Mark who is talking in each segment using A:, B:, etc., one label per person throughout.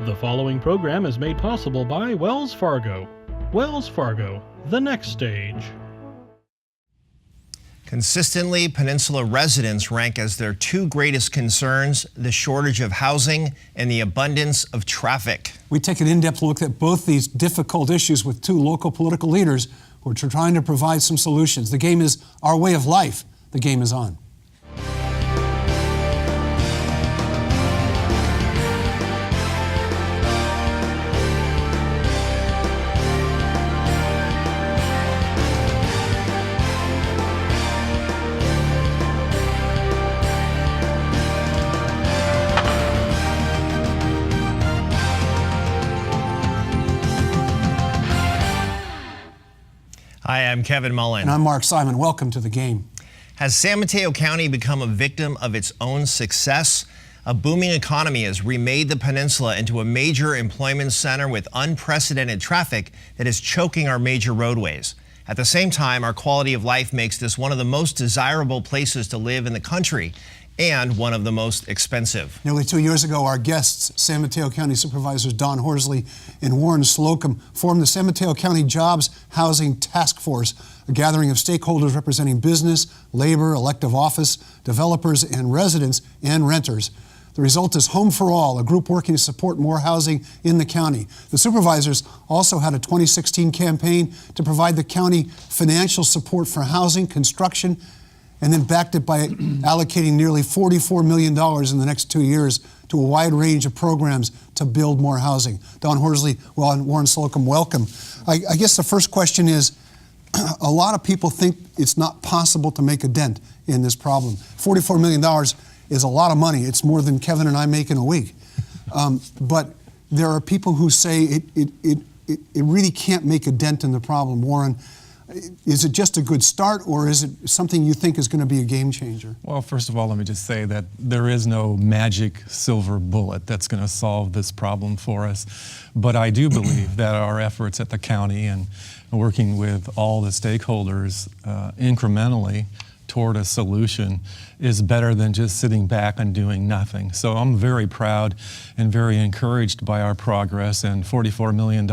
A: The following program is made possible by Wells Fargo. Wells Fargo, the next stage.
B: Consistently, Peninsula residents rank as their two greatest concerns the shortage of housing and the abundance of traffic.
C: We take an in-depth look at both these difficult issues with two local political leaders who are trying to provide some solutions. The game is our way of life. The game is on.
B: Hi, I'm Kevin Mullen.
C: And I'm Mark Simon. Welcome to the game.
B: Has San Mateo County become a victim of its own success? A booming economy has remade the peninsula into a major employment center with unprecedented traffic that is choking our major roadways. At the same time, our quality of life makes this one of the most desirable places to live in the country and one of the most expensive.
C: Nearly 2 years ago, our guests, San Mateo County Supervisors Don Horsley and Warren Slocum, formed the San Mateo County Jobs Housing Task Force, a gathering of stakeholders representing business, labor, elective office, developers, and residents and renters. The result is Home for All, a group working to support more housing in the county. The supervisors also had a 2016 campaign to provide the county financial support for housing, construction, and then backed it by allocating nearly $44 million in the next 2 years to a wide range of programs to build more housing. Don Horsley, and Warren Slocum, welcome. I guess the first question is, a lot of people think it's not possible to make a dent in this problem. $44 million is a lot of money. It's more than Kevin and I make in a week. But there are people who say it really can't make a dent in the problem. Warren, is it just a good start, or is it something you think is going to be a game changer?
D: Well, first of all, let me just say that there is no magic silver bullet that's going to solve this problem for us. But I do believe that our efforts at the county and working with all the stakeholders incrementally toward a solution is better than just sitting back and doing nothing. So I'm very proud and very encouraged by our progress, and $44 million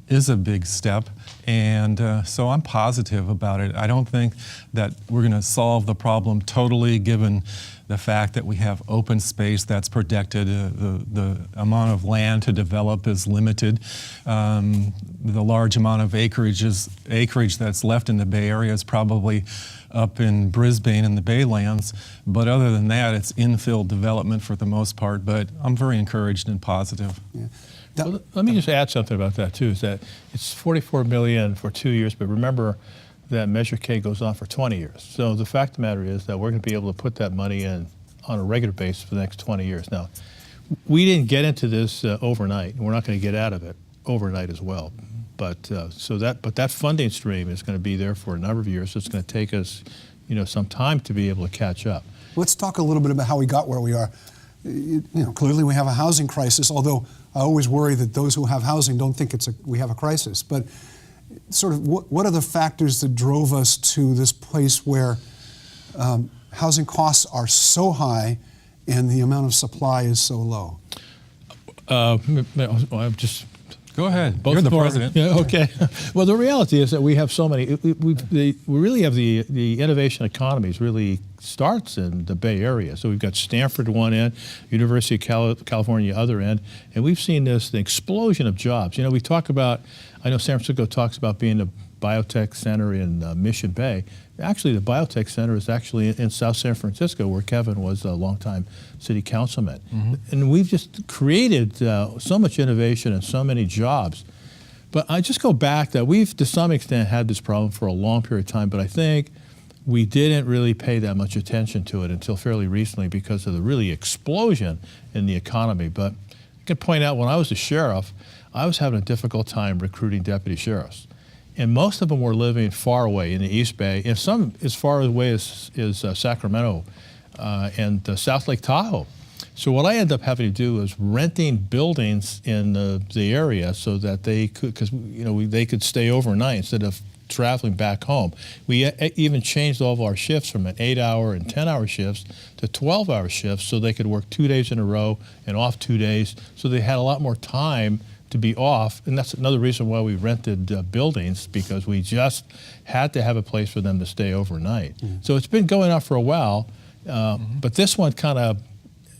D: is a big step, and so I'm positive about it. I don't think that we're going to solve the problem totally, given the fact that we have open space that's protected. The amount of land to develop is limited. The large amount of acreage that's left in the Bay Area is probably up in Brisbane and the Baylands, but other than that, it's infill development for the most part, but I'm very encouraged and positive.
C: Yeah.
E: Well, let me just add something about that too, is that it's $44 million for 2 years, but remember that Measure K goes on for 20 years. So the fact of the matter is that we're going to be able to put that money in on a regular basis for the next 20 years. Now, we didn't get into this overnight, and we're not going to get out of it overnight as well. But that funding stream is going to be there for a number of years. So it's going to take us, some time to be able to catch up.
C: Let's talk a little bit about how we got where we are. Clearly we have a housing crisis, although I always worry that those who have housing don't think we have a crisis. But sort of what are the factors that drove us to this place where housing costs are so high and the amount of supply is so low?
D: Go ahead.
E: Both
D: You're the president.
E: Yeah, okay. Well, the reality is that we have so many. We really have the innovation economies really starts in the Bay Area. So we've got Stanford one end, University of California other end, and we've seen the explosion of jobs. We talk about. I know San Francisco talks about being a biotech center in Mission Bay. Actually, the biotech center is actually in South San Francisco, where Kevin was a longtime city councilman. Mm-hmm. And we've just created so much innovation and so many jobs. But I just go back that we've, to some extent, had this problem for a long period of time, but I think we didn't really pay that much attention to it until fairly recently because of the really explosion in the economy. But I can point out, when I was a sheriff, I was having a difficult time recruiting deputy sheriffs. And most of them were living far away in the East Bay, and some as far away as Sacramento and South Lake Tahoe. So what I ended up having to do was renting buildings in the area so that they could, because they could stay overnight instead of traveling back home. We even changed all of our shifts from an 8-hour and 10-hour shifts to 12-hour shifts so they could work 2 days in a row and off 2 days. So they had a lot more time to be off, and that's another reason why we rented buildings, because we just had to have a place for them to stay overnight. So it's been going on for a while, but this one kind of,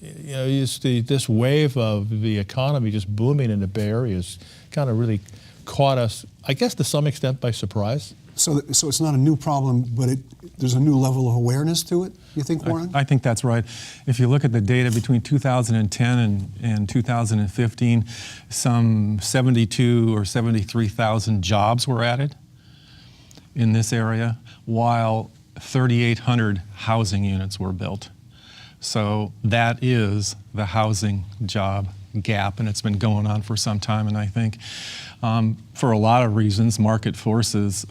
E: this wave of the economy just booming in the Bay Area has kind of really caught us, I guess, to some extent by surprise.
C: So it's not a new problem, but there's a new level of awareness to it, you think, Warren?
D: I think that's right. If you look at the data between 2010 and 2015, some 72 or 73,000 jobs were added in this area, while 3,800 housing units were built. So that is the housing job gap, and it's been going on for some time. And I think for a lot of reasons, market forces,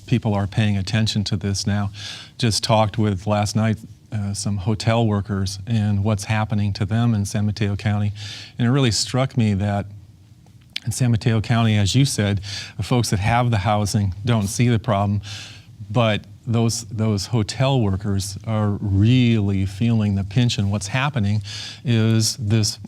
D: people are paying attention to this now. Just talked with last night some hotel workers and what's happening to them in San Mateo County. And it really struck me that in San Mateo County, as you said, the folks that have the housing don't see the problem, but those hotel workers are really feeling the pinch. And what's happening is this,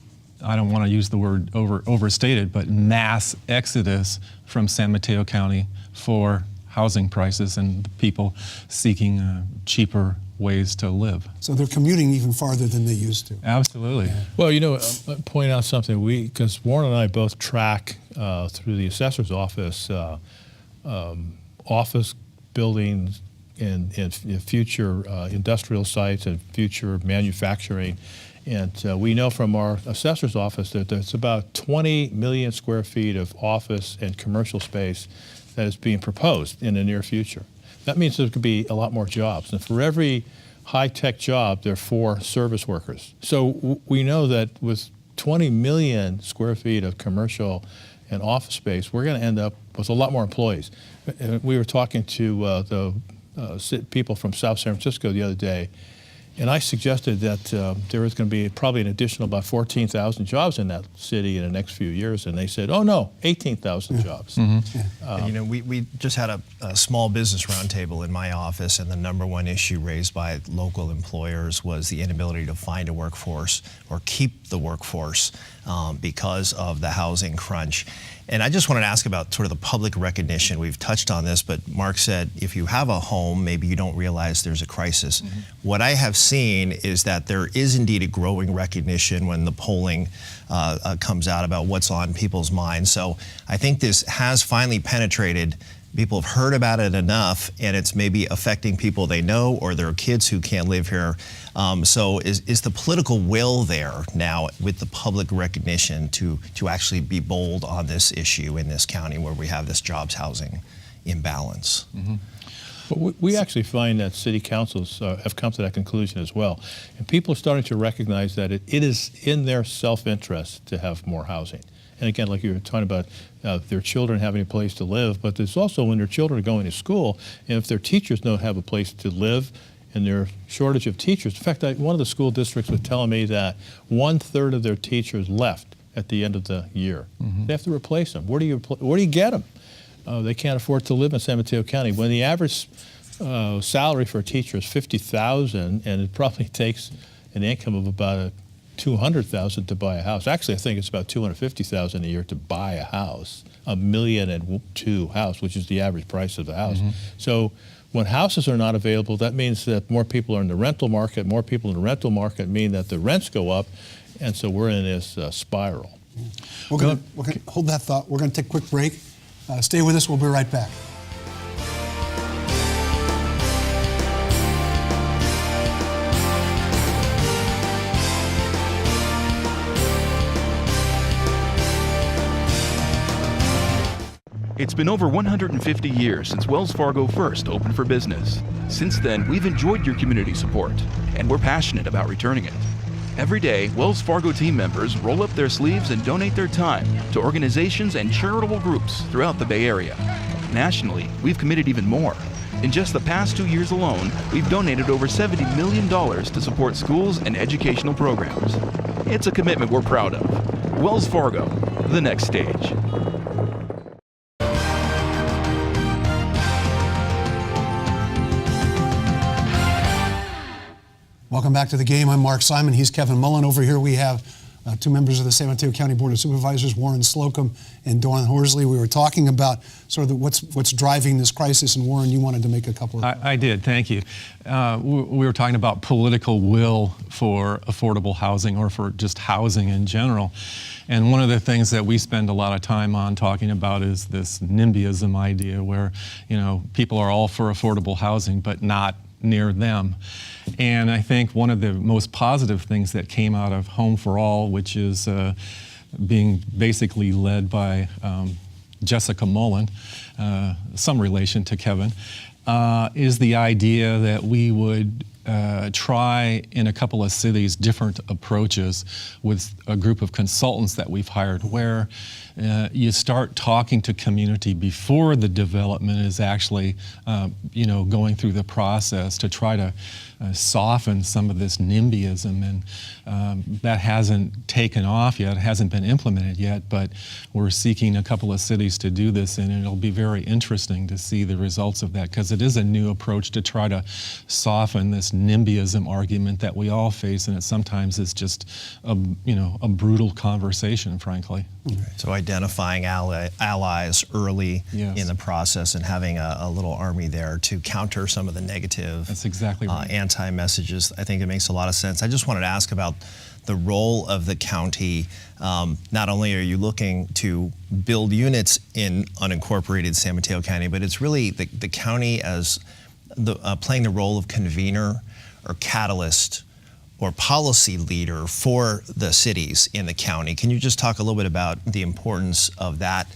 D: I don't want to use the word overstated, but mass exodus from San Mateo County for housing prices and people seeking cheaper ways to live.
C: So they're commuting even farther than they used to.
D: Absolutely.
C: Yeah.
E: Well, I'll point out something. Because Warren and I both track through the assessor's office, office buildings and future industrial sites and future manufacturing. And we know from our assessor's office that there's about 20 million square feet of office and commercial space that is being proposed in the near future. That means there could be a lot more jobs. And for every high-tech job, there are 4 service workers. So we know that with 20 million square feet of commercial and office space, we're going to end up with a lot more employees. We were talking to the people from South San Francisco the other day, and I suggested that there was going to be probably an additional about 14,000 jobs in that city in the next few years, and they said, oh no, 18,000 jobs.
B: Mm-hmm. And, we just had a small business roundtable in my office, and the #1 issue raised by local employers was the inability to find a workforce or keep the workforce because of the housing crunch. And I just wanted to ask about sort of the public recognition. We've touched on this, but Mark said if you have a home, maybe you don't realize there's a crisis. Mm-hmm. What I have seen is that there is indeed a growing recognition when the polling comes out about what's on people's minds. So I think this has finally penetrated. People have heard about it enough, and it's maybe affecting people they know or their kids who can't live here. So is the political will there now with the public recognition to actually be bold on this issue in this county where we have this jobs housing imbalance?
E: Mm-hmm. But we actually find that city councils have come to that conclusion as well. And people are starting to recognize that it is in their self-interest to have more housing. And again, like you were talking about their children having a place to live, but there's also when their children are going to school, and if their teachers don't have a place to live and there's shortage of teachers. In fact, one of the school districts was telling me that 1/3 of their teachers left at the end of the year. Mm-hmm. They have to replace them. Where do you get them? They can't afford to live in San Mateo County. When the average salary for a teacher is $50,000, and it probably takes an income of about $200,000 to buy a house. Actually, I think it's about $250,000 a year to buy a house, $1.2 million house, which is the average price of the house. Mm-hmm. So when houses are not available, that means that more people are in the rental market. More people in the rental market mean that the rents go up, and so we're in this spiral.
C: We're going to hold that thought. We're going to take a quick break. Stay with us. We'll be right back.
F: It's been over 150 years since Wells Fargo first opened for business. Since then, we've enjoyed your community support, and we're passionate about returning it. Every day, Wells Fargo team members roll up their sleeves and donate their time to organizations and charitable groups throughout the Bay Area. Nationally, we've committed even more. In just the past 2 years alone, we've donated over $70 million to support schools and educational programs. It's a commitment we're proud of. Wells Fargo, the next stage.
C: Welcome back to the game. I'm Mark Simon. He's Kevin Mullen. Over here we have two members of the San Mateo County Board of Supervisors, Warren Slocum and Dawn Horsley. We were talking about sort of what's driving this crisis, and Warren, you wanted to make a couple of...
D: I did, thank you. We were talking about political will for affordable housing, or for just housing in general. And one of the things that we spend a lot of time on talking about is this NIMBYism idea, where, people are all for affordable housing, but not near them. And I think one of the most positive things that came out of Home for All, which is being basically led by Jessica Mullen, some relation to Kevin, is the idea that we would try in a couple of cities different approaches with a group of consultants that we've hired, where you start talking to community before the development is actually going through the process, to try to soften some of this NIMBYism, and that hasn't taken off yet, hasn't been implemented yet, but we're seeking a couple of cities to do this, and it'll be very interesting to see the results of that, because it is a new approach to try to soften this NIMBYism argument that we all face, and it sometimes is just a brutal conversation, frankly.
B: So identifying allies early
D: Yes.
B: in the process, and having a little army there to counter some of the negative
D: That's exactly right.
B: anti-messages. I think it makes a lot of sense. I just wanted to ask about the role of the county. Not only are you looking to build units in unincorporated San Mateo County, but it's really the county as playing the role of convener or catalyst or policy leader for the cities in the county. Can you just talk a little bit about the importance of that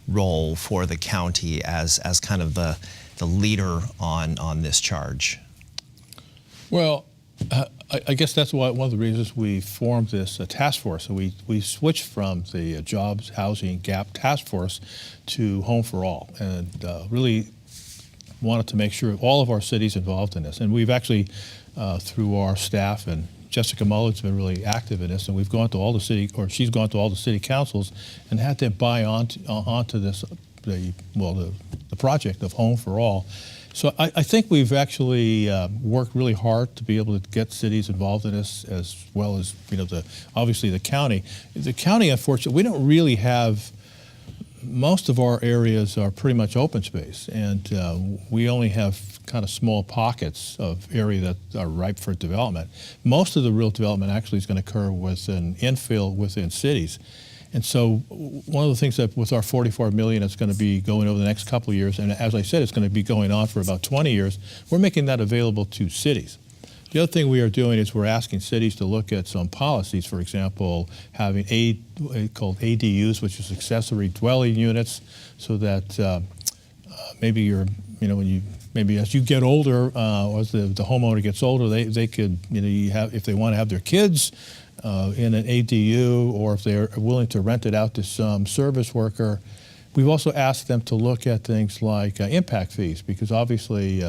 B: role for the county as kind of the leader on this charge?
E: Well, I guess that's one of the reasons we formed this task force. So we switched from the Jobs, Housing, Gap Task Force to Home for All, and really wanted to make sure all of our cities involved in this. And we've actually, through our staff, and Jessica Mullen's been really active in this, and we've gone to all the city, or she's gone to all the city councils and had them buy onto this, the project of Home for All. So I think we've actually worked really hard to be able to get cities involved in this, as well as obviously the county. The county, unfortunately, we don't really have. Most of our areas are pretty much open space, and we only have kind of small pockets of area that are ripe for development. Most of the real development actually is going to occur with an infill within cities. And so one of the things that with our $44 million that's going to be going over the next couple of years, and as I said, it's going to be going on for about 20 years, we're making that available to cities. The other thing we are doing is we're asking cities to look at some policies, for example, having called ADUs, which is accessory dwelling units, so that maybe you're, maybe as you get older, or as the homeowner gets older, they could, if they want to have their kids in an ADU, or if they're willing to rent it out to some service worker. We've also asked them to look at things like impact fees, because obviously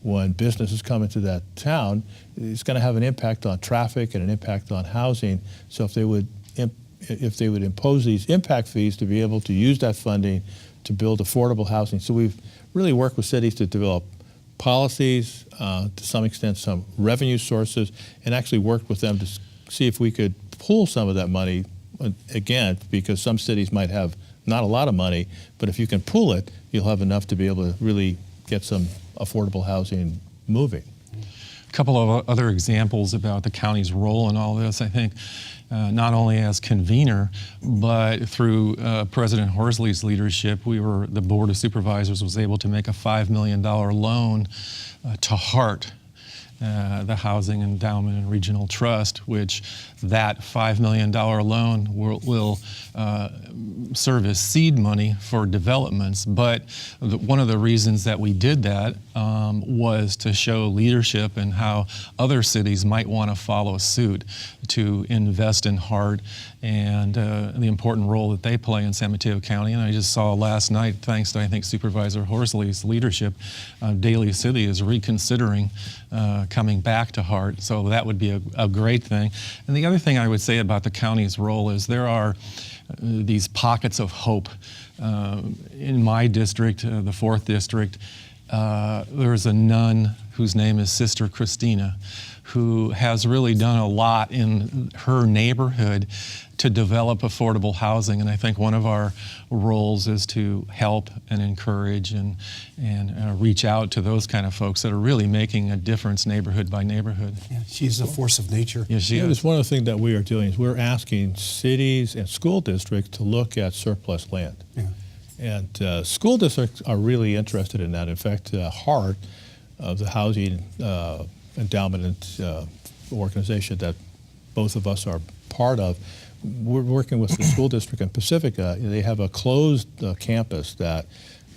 E: when businesses come into that town, it's going to have an impact on traffic and an impact on housing. So if they would impose these impact fees to be able to use that funding to build affordable housing. So we've really worked with cities to develop policies, to some extent some revenue sources, and actually worked with them to see if we could pool some of that money, again, because some cities might have not a lot of money, but if you can pool it, you'll have enough to be able to really get some affordable housing moving.
D: A couple of other examples about the county's role in all this, I think, not only as convener, but through President Horsley's leadership, the Board of Supervisors was able to make a $5 million loan to HART, the Housing Endowment and Regional Trust, which that $5 million loan will serve as seed money for developments. But one of the reasons that we did that was to show leadership and how other cities might want to follow suit to invest in HART and the important role that they play in San Mateo County. And I just saw last night, thanks to, I think, Supervisor Horsley's leadership, Daly City is reconsidering coming back to Hart, so that would be a great thing. And the other thing I would say about the county's role is there are these pockets of hope. In my district, the 4th district, there's a nun whose name is Sister Christina, who has really done a lot in her neighborhood to develop affordable housing. And I think one of our roles is to help and encourage and reach out to those kind of folks that are really making a difference neighborhood by neighborhood.
C: Yeah, she's a force of nature.
D: Yes, she is.
E: It's one of the things that we are doing is we're asking cities and school districts to look at surplus land.
C: Yeah.
E: And school districts are really interested in that. In fact, Hart, the housing endowment organization that both of us are part of, we're working with the school district in Pacifica. They have a closed campus that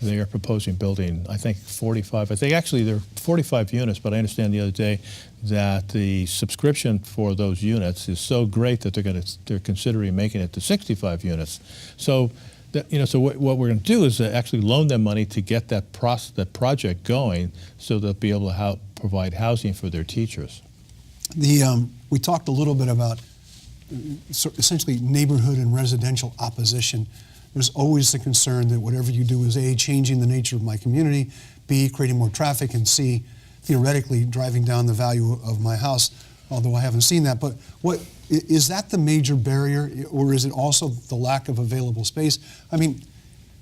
E: they are proposing building, I think 45, I think actually there are 45 units, but I understand the other day that the subscription for those units is so great that they're considering making it to 65 units. So so what we're going to do is actually loan them money to get that project going, so they'll be able to provide housing for their teachers.
C: We talked a little bit about essentially neighborhood and residential opposition. There's always the concern that whatever you do is A, changing the nature of my community, B, creating more traffic, and C, theoretically driving down the value of my house, although I haven't seen that. But is that the major barrier, or is it also the lack of available space? I mean,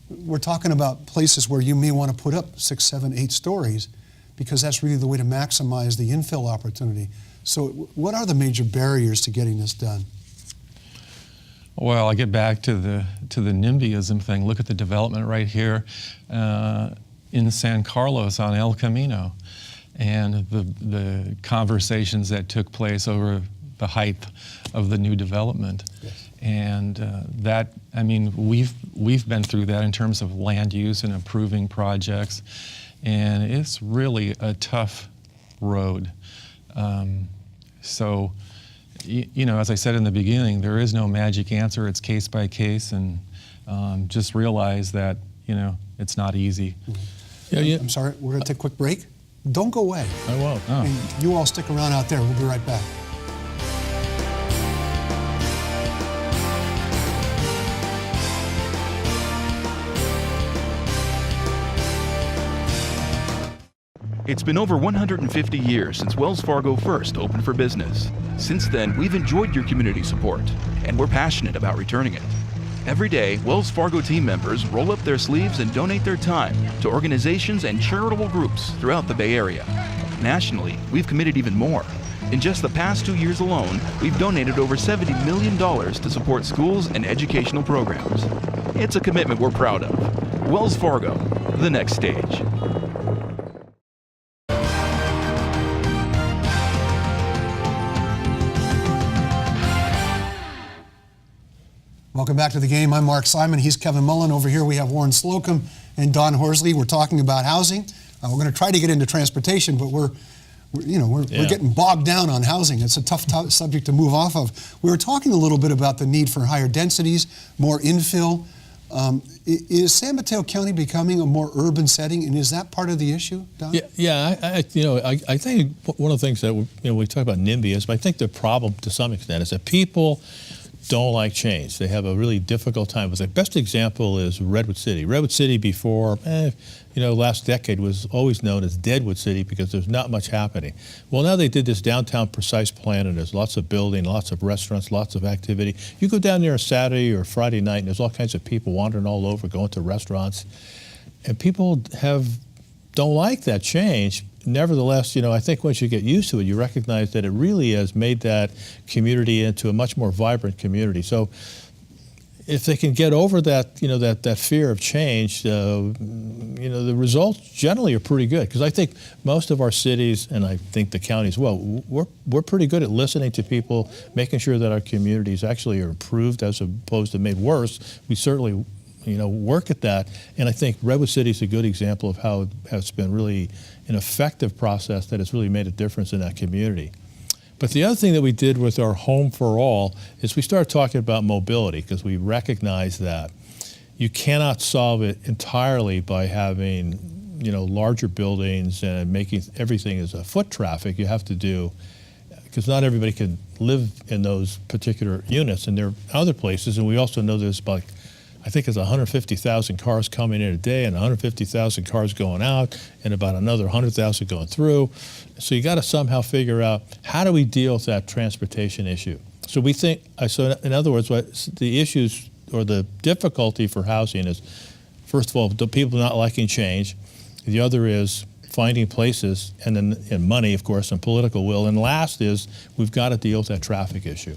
C: we're talking about places where you may want to put up 6, 7, 8 stories, because that's really the way to maximize the infill opportunity. So what are the major barriers to getting this done?
D: Well, I get back to the NIMBYism thing. Look at the development right here in San Carlos on El Camino, and the conversations that took place over the height of the new development.
C: Yes.
D: And we've been through that in terms of land use and approving projects, and it's really a tough road. So, as I said in the beginning, there is no magic answer. It's case by case, and just realize that, it's not easy.
C: Mm-hmm. Yeah. I'm sorry, we're going to take a quick break. Don't go away.
E: I won't.
C: Oh. And you all stick around out there. We'll be right back.
F: It's been over 150 years since Wells Fargo first opened for business. Since then, we've enjoyed your community support, and we're passionate about returning it. Every day, Wells Fargo team members roll up their sleeves and donate their time to organizations and charitable groups throughout the Bay Area. Nationally, we've committed even more. In just the past 2 years alone, we've donated over $70 million to support schools and educational programs. It's a commitment we're proud of. Wells Fargo, the next stage.
C: Welcome back to the game. I'm Mark Simon. He's Kevin Mullen. Over here we have Warren Slocum and Don Horsley. We're talking about housing. We're going to try to get into transportation, but we're getting bogged down on housing. It's a tough subject to move off of. We were talking a little bit about the need for higher densities, more infill. Is San Mateo County becoming a more urban setting, and is that part of the issue, Don?
E: I think one of the things that we talk about NIMBYism, I think the problem to some extent is that people don't like change. They have a really difficult time. The best example is Redwood City. Redwood City before, last decade was always known as Deadwood City because there's not much happening. Well, now they did this downtown precise plan, and there's lots of building, lots of restaurants, lots of activity. You go down there on Saturday or Friday night, and there's all kinds of people wandering all over, going to restaurants, and people don't like that change. Nevertheless, I think once you get used to it, you recognize that it really has made that community into a much more vibrant community. So if they can get over that, that fear of change, the results generally are pretty good. Because I think most of our cities, and I think the county as well, we're pretty good at listening to people, making sure that our communities actually are improved as opposed to made worse. We certainly work at that. And I think Redwood City is a good example of how it's been really an effective process that has really made a difference in that community. But the other thing that we did with our Home for All is we started talking about mobility, because we recognize that you cannot solve it entirely by having larger buildings and making everything as a foot traffic, you have to do, because not everybody can live in those particular units, and there are other places, and we also know there's about, I think it's 150,000 cars coming in a day and 150,000 cars going out and about another 100,000 going through. So you got to somehow figure out, how do we deal with that transportation issue? So we think, so in other words, what the issues or the difficulty for housing is, first of all, the people not liking change. The other is finding places, and then and money, of course, and political will. And last is, we've got to deal with that traffic issue.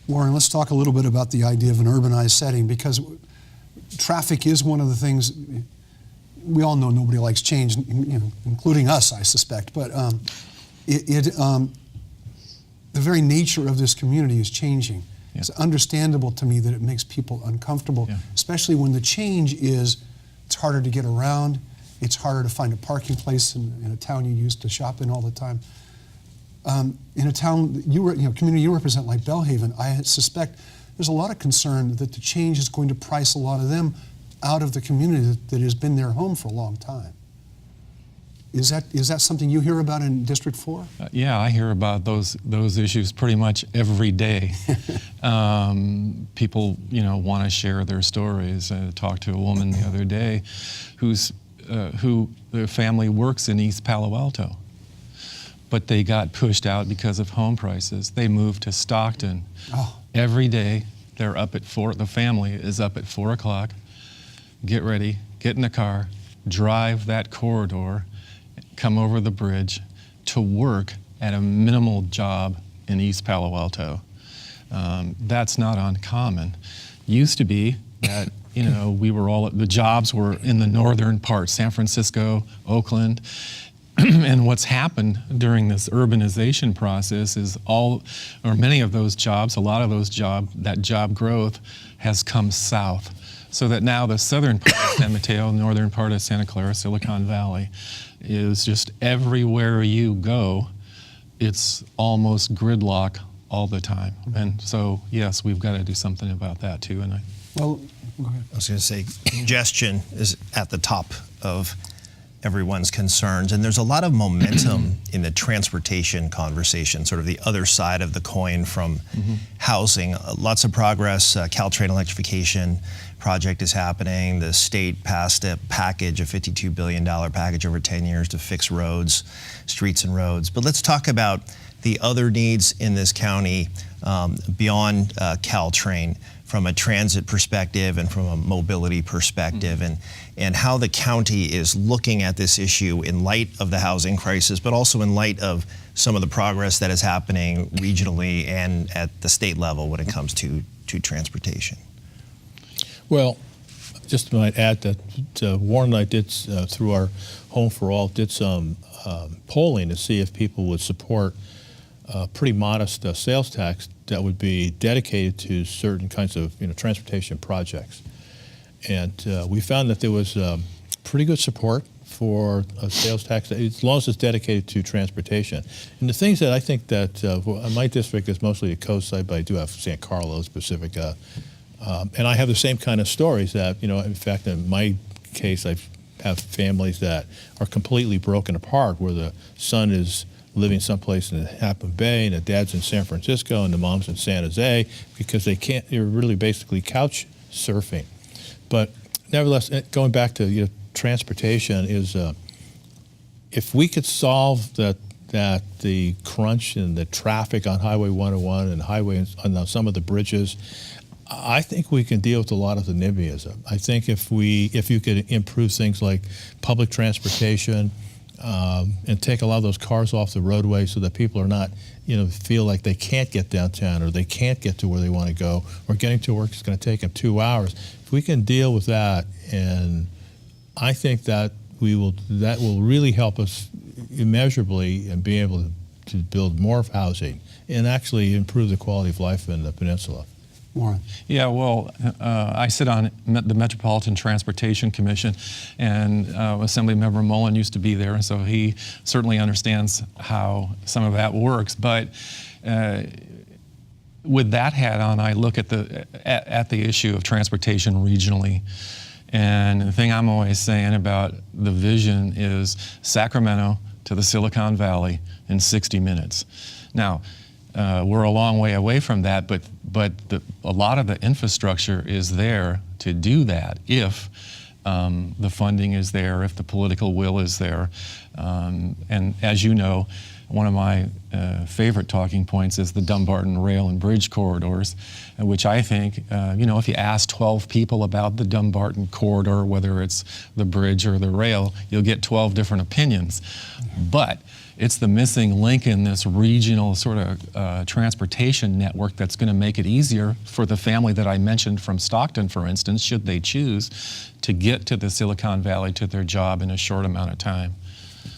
C: Warren, let's talk a little bit about the idea of an urbanized setting, because traffic is one of the things. We all know nobody likes change, including us, I suspect. But the very nature of this community is changing. Yeah. It's understandable to me that it makes people uncomfortable, especially when the change is, it's harder to get around, it's harder to find a parking place in a town you used to shop in all the time. In a town community you represent, like Belhaven, I suspect there's a lot of concern that the change is going to price a lot of them out of the community that has been their home for a long time. Is that something you hear about in District 4?
D: Yeah, I hear about those issues pretty much every day. People, want to share their stories. I talked to a woman the other day who their family works in East Palo Alto, but they got pushed out because of home prices. They moved to Stockton. Oh. Every day, they're up at 4. The family is up at 4 o'clock. Get ready, get in the car, drive that corridor, come over the bridge to work at a minimal job in East Palo Alto. That's not uncommon. Used to be that, we were the jobs were in the northern part, San Francisco, Oakland. And what's happened during this urbanization process is many of those jobs, a lot of those that job growth has come south. So that now the southern part of San Mateo, northern part of Santa Clara, Silicon Valley, is just everywhere you go, it's almost gridlock all the time. And so, yes, we've got to do something about that too.
C: Well, go ahead.
B: I was going to say, congestion is at the top of everyone's concerns, and there's a lot of momentum in the transportation conversation, sort of the other side of the coin from housing. Lots of progress. Caltrain electrification project is happening. The state passed a package, a $52 billion package over 10 years to fix roads, streets and roads. But let's talk about the other needs in this county beyond Caltrain, from a transit perspective and from a mobility perspective, and how the county is looking at this issue in light of the housing crisis, but also in light of some of the progress that is happening regionally and at the state level when it comes to transportation.
E: Well, just might add that Warren and I did, through our Home for All, did some polling to see if people would support a pretty modest sales tax that would be dedicated to certain kinds of transportation projects. And we found that there was pretty good support for a sales tax, as long as it's dedicated to transportation. And the things that I think that, my district is mostly the coast side, but I do have San Carlos, Pacifica, and I have the same kind of stories that, in fact, in my case, I have families that are completely broken apart, where the son is living someplace in the Half Bay, and the dad's in San Francisco, and the mom's in San Jose, because they're really basically couch surfing. But nevertheless, going back to transportation, is if we could solve that the crunch and the traffic on Highway 101 and on some of the bridges, I think we can deal with a lot of the NIMBYism. I think if you could improve things like public transportation, and take a lot of those cars off the roadway, so that people are not, feel like they can't get downtown, or they can't get to where they want to go, or getting to work is going to take them 2 hours. If we can deal with that, and I think that that will really help us immeasurably and be able to build more housing and actually improve the quality of life in the peninsula.
C: Warren.
D: Yeah, well, I sit on the Metropolitan Transportation Commission, and Assemblymember Mullen used to be there, and so he certainly understands how some of that works. But with that hat on, I look at the issue of transportation regionally, And the thing I'm always saying about the vision is Sacramento to the Silicon Valley in 60 minutes. Now, we're a long way away from that, but a lot of the infrastructure is there to do that if the funding is there, if the political will is there. And as you know, one of my favorite talking points is the Dumbarton Rail and Bridge corridors, which I think, if you ask 12 people about the Dumbarton corridor, whether it's the bridge or the rail, you'll get 12 different opinions. But it's the missing link in this regional sort of transportation network that's going to make it easier for the family that I mentioned from Stockton, for instance, should they choose to get to the Silicon Valley to their job in a short amount of time.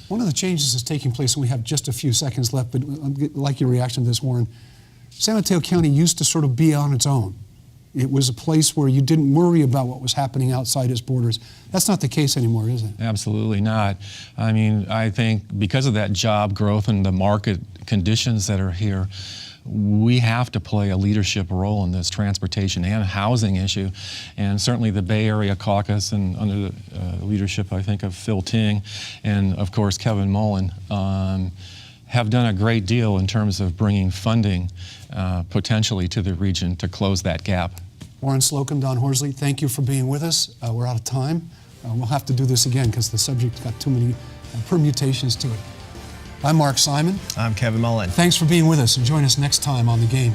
C: One of the changes that's taking place, and we have just a few seconds left, but I'd like your reaction to this, Warren. San Mateo County used to sort of be on its own. It was a place where you didn't worry about what was happening outside its borders. That's not the case anymore, is it?
D: Absolutely not. I mean, I think because of that job growth and the market conditions that are here, we have to play a leadership role in this transportation and housing issue. And certainly the Bay Area Caucus, and under the leadership, I think, of Phil Ting and, of course, Kevin Mullen, have done a great deal in terms of bringing funding potentially to the region to close that gap.
C: Warren Slocum, Don Horsley, thank you for being with us. We're out of time. We'll have to do this again because the subject's got too many permutations to it. I'm Mark Simon.
B: I'm Kevin Mullen.
C: Thanks for being with us, and join us next time on The Game.